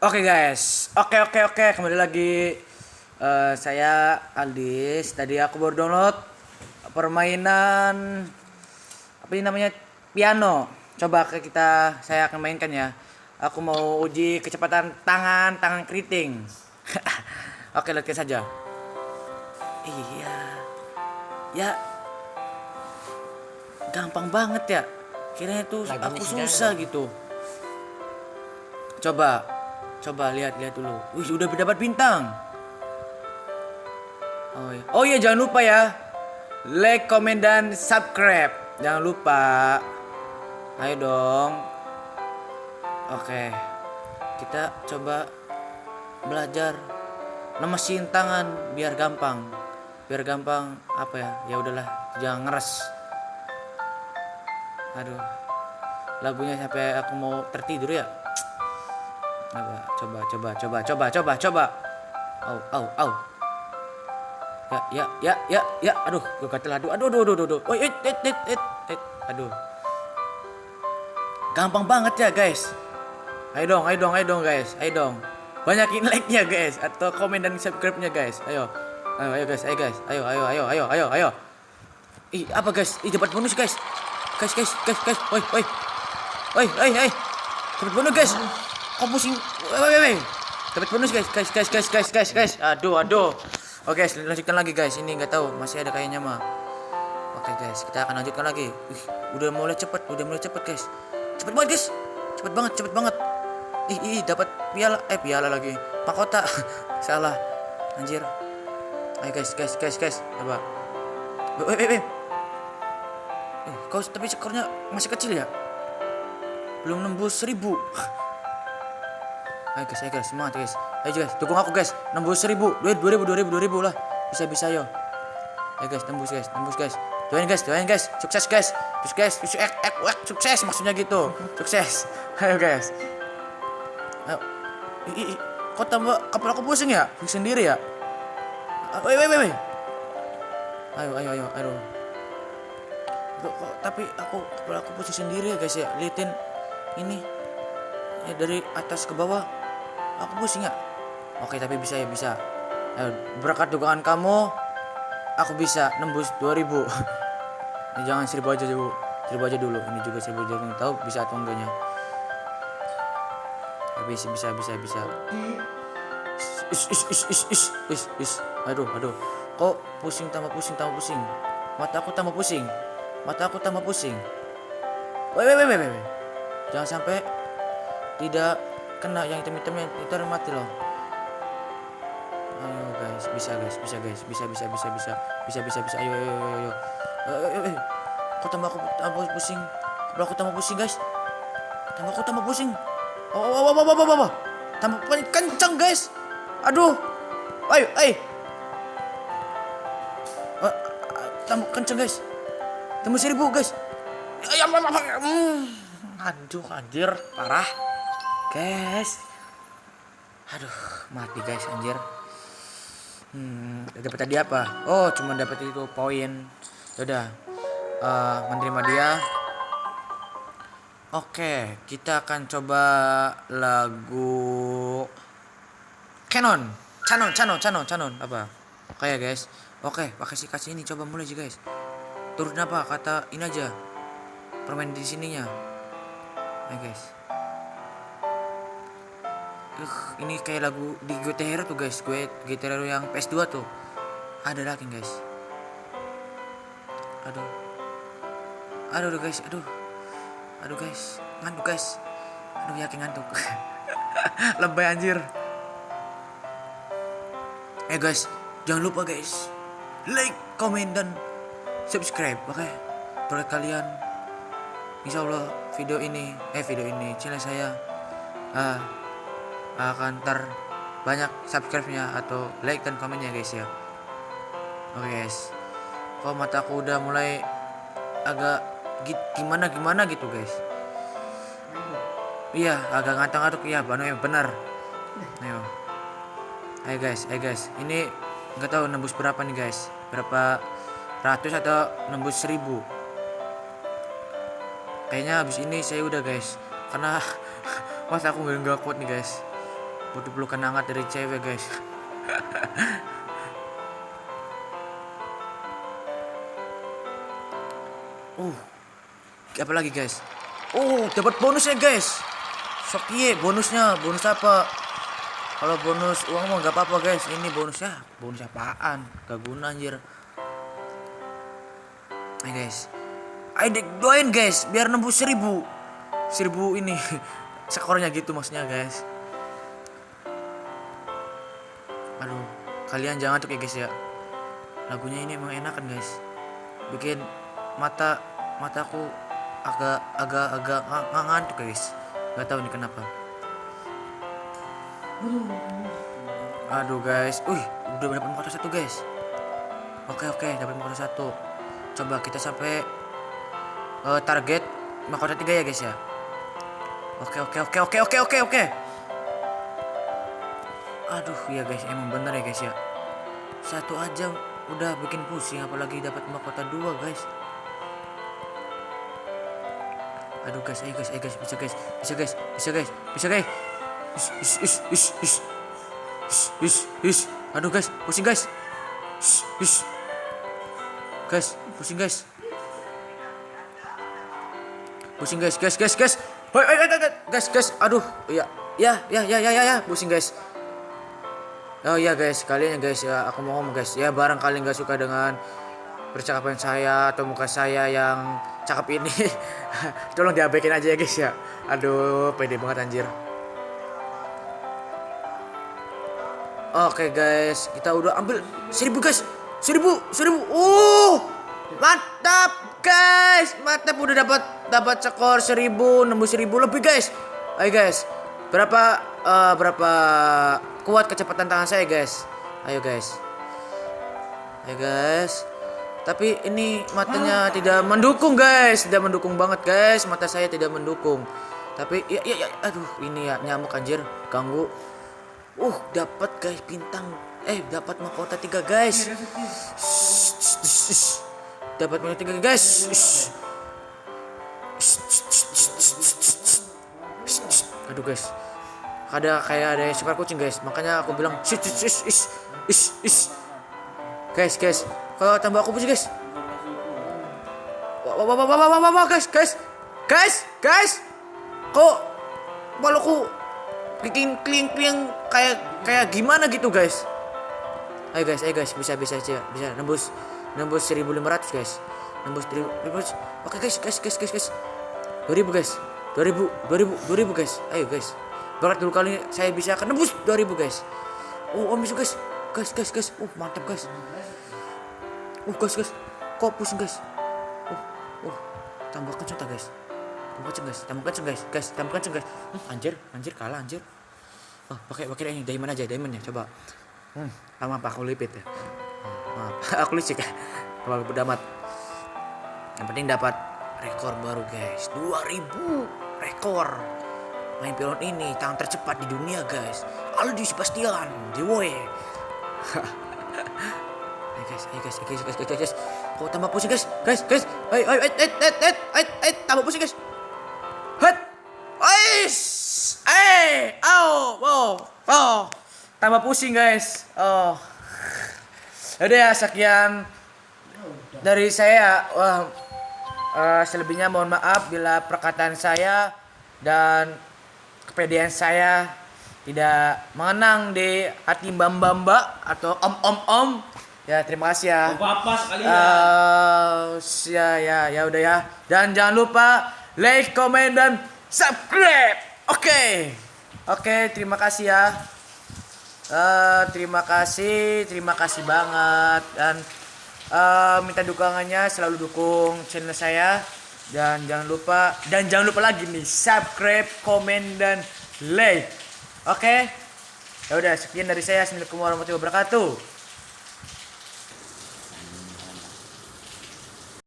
Oke guys, oke, kembali lagi. Saya Aldis. Tadi aku baru download permainan apa ini namanya, piano. Coba saya akan mainkan ya. Aku mau uji kecepatan tangan keriting. Oke, lihat saja. Iya, ya gampang banget ya. Kiranya tuh Lagunya aku si susah Dano. gitu. Coba, lihat dulu. Wih, udah dapat bintang. Oh iya, jangan lupa ya. Like, comment, dan subscribe. Jangan lupa. Ayo dong. Oke. Kita coba belajar nemesin tangan biar gampang. Biar gampang apa ya? Ya udahlah, jangan ngeres. Aduh. Lagunya sampai aku mau tertidur ya. Coba. Au. Ya. Aduh, gue gatel. Aduh. Oh, aduh. Gampang banget ya guys. Ayo dong guys. Ayo dong. Banyakin like-nya guys atau komen dan subscribe-nya guys. Ayo guys. Ayo. Ih, apa guys? Ih, dapat bonus guys. Guys. Woi. Dapat bonus guys. Kok pusing? Woi. Dapat bonus guys. Aduh. Oke, lanjutkan lagi guys. Ini nggak tahu, masih ada kayaknya mah. Oke guys, kita akan lanjutkan lagi. Udah mulai cepet guys. Cepet banget. Dapat piala lagi. Mahkota. Salah. Anjir. Ayo guys. Coba. Wait. Kau tapi skornya masih kecil ya? Belum nembus 1000. Ayo guys, semangat guys. Ayo guys, dukung aku guys. Nembus 1000. 2000 lah. Bisa yo. Ayo guys, tembus guys. Doain guys. Sukses guys. Sukses maksudnya gitu. Sukses. Ayo guys. Ayo. Kok tambah kepala aku pusing ya? Pusing sendiri ya? Wait. Ayo. Aduh. Tapi kepala aku pusing sendiri ya guys ya. Liatin ini. Ya dari atas ke bawah. Aku pusing ya. Oke, tapi bisa. Ayo, berkat dugaan kamu, aku bisa nembus 2000. Ini jangan 1000 aja dulu. 1000 aja dulu. Ini juga 1000 aja dulu. Tahu bisa atau enggaknya. Tapi bisa. Is. Aduh. Kok tambah pusing. Mata aku tambah pusing. Wait. Jangan sampai tidak kena yang hitam-hitamnya, itu harus mati loh. Ayo guys, bisa. Ayo. Kok tambah pusing? Kepala aku tambah pusing guys. Tambah pusing. Oh. Tambah kencang guys. Aduh. Ayo. Tambah kencang guys. Tambah 1000 guys. Aduh, anjir, parah. Guys. Aduh, mati guys, anjir. Dapat tadi apa? Oh, cuma dapat itu poin. Yaudah. Menerima dia. Oke, kita akan coba lagu Canon. Apa? Oke ya guys. Oke, kasih ini, coba mulai sih guys. Turun apa? Kata ini aja. Permain di sininya. Ayo guys. Ini kayak lagu di GTR tuh guys. GTR yang PS2 tuh. Ada lagi guys. Aduh guys. Aduh guys. Ngantuk guys. Aduh, yakin ngantuk. Lebay anjir. Guys, jangan lupa guys. Like, comment, dan subscribe. Oke. Buat kalian, insya Allah video ini channel saya akan banyak subscribe-nya atau like dan komennya guys ya. Oke guys. Kok mataku udah mulai agak gimana gitu guys. Iya, agak ngantuk ya, benar. Ayo guys. Ini nggak tahu nembus berapa nih guys. Berapa ratus atau nembus 1000. Kayaknya habis ini saya udah guys. Karena mas aku nggak kuat nih guys. butuh pelukan hangat dari cewek guys. Apa lagi guys? Dapat bonusnya guys. Sok iye bonusnya. Bonus apa? Kalau bonus uang mah gak apa-apa guys. Ini bonusnya. Bonus apaan? Gak guna anjir. Ayo guys. Ayo doain guys. Biar nembus 1000 ini. Skornya gitu maksudnya guys. Aduh. Kalian jangan tuh ya guys ya. Lagunya ini emang enak kan guys. Bikin mataku agak ngantuk guys. Gak tahu nih kenapa. Aduh guys, udah dapat mahkota 1 guys. Oke, dapat mahkota 1. Coba kita sampai target mahkota 3 ya guys ya. Oke. Aduh ya guys, emang bener ya guys ya. 1 aja udah bikin pusing, apalagi dapat mahkota 2 guys. Aduh guys, ayo guys, bisa guys. Aduh guys, pusing guys. Guys, pusing guys. Guys. Hoi, guys. Aduh, ya, pusing guys. Oh iya guys, kalian ya guys ya, aku mau ngomong guys ya, barangkali nggak suka dengan percakapan saya atau muka saya yang cakep ini. Tolong diabaikan aja ya guys ya. Aduh, pede banget anjir. Oke guys, kita udah ambil 1000 guys. 1000. Mantap guys. Udah dapat skor 1000, nembus 1000 lebih guys. Ayo guys. Berapa kuat kecepatan tangan saya guys? Ayo guys. Tapi ini matanya tidak mendukung guys. Tidak mendukung banget guys. Mata saya tidak mendukung. Tapi ya aduh, ini ya nyamuk anjir, ganggu. Dapat guys bintang. Dapat mahkota 3 guys. Dapat mahkota 3 guys. Aduh guys. Kayak ada yang suka kucing guys. Makanya aku bilang guys. Kalau tambah aku pusing guys. Wah guys. Kok balokku bikin kling kayak gimana gitu guys. Ayo guys, bisa nembus 1500 guys. Nembus 1000. Oke guys. 2000 guys. 2000 guys. Ayo guys. Berat dulu kali saya bisa akan nembus 2000 guys. Bisa guys. Guys. Mantap guys. Guys. Kok pusing guys. Tambah kenceng guys. Tambah kenceng guys. Anjir kalah anjir. Pakai ini diamond aja ya coba. Lama apa aku lipit ya. Maaf, aku licik ya. Kalau damat. Yang penting dapat rekor baru guys. 2000 rekor. Main pion ini tangan tercepat di dunia guys. Aldi Sebastian Dewoe. Ayo guys. Kok tambah pusing guys. Ayo. Tambah pusing guys. Tambah pusing guys. Udah ya, sekian dari saya. Selebihnya mohon maaf bila perkataan saya dan kepedean saya tidak mengenang di hati mbak atau om. Ya, terima kasih ya. Bapak sekalian. Ya udah ya. Dan jangan lupa like, comment dan subscribe. Oke, terima kasih ya. Terima kasih banget, dan minta dukungannya, selalu dukung channel saya, dan jangan lupa lagi nih subscribe, komen dan like. Oke. Ya udah, sekian dari saya. Assalamualaikum warahmatullahi wabarakatuh.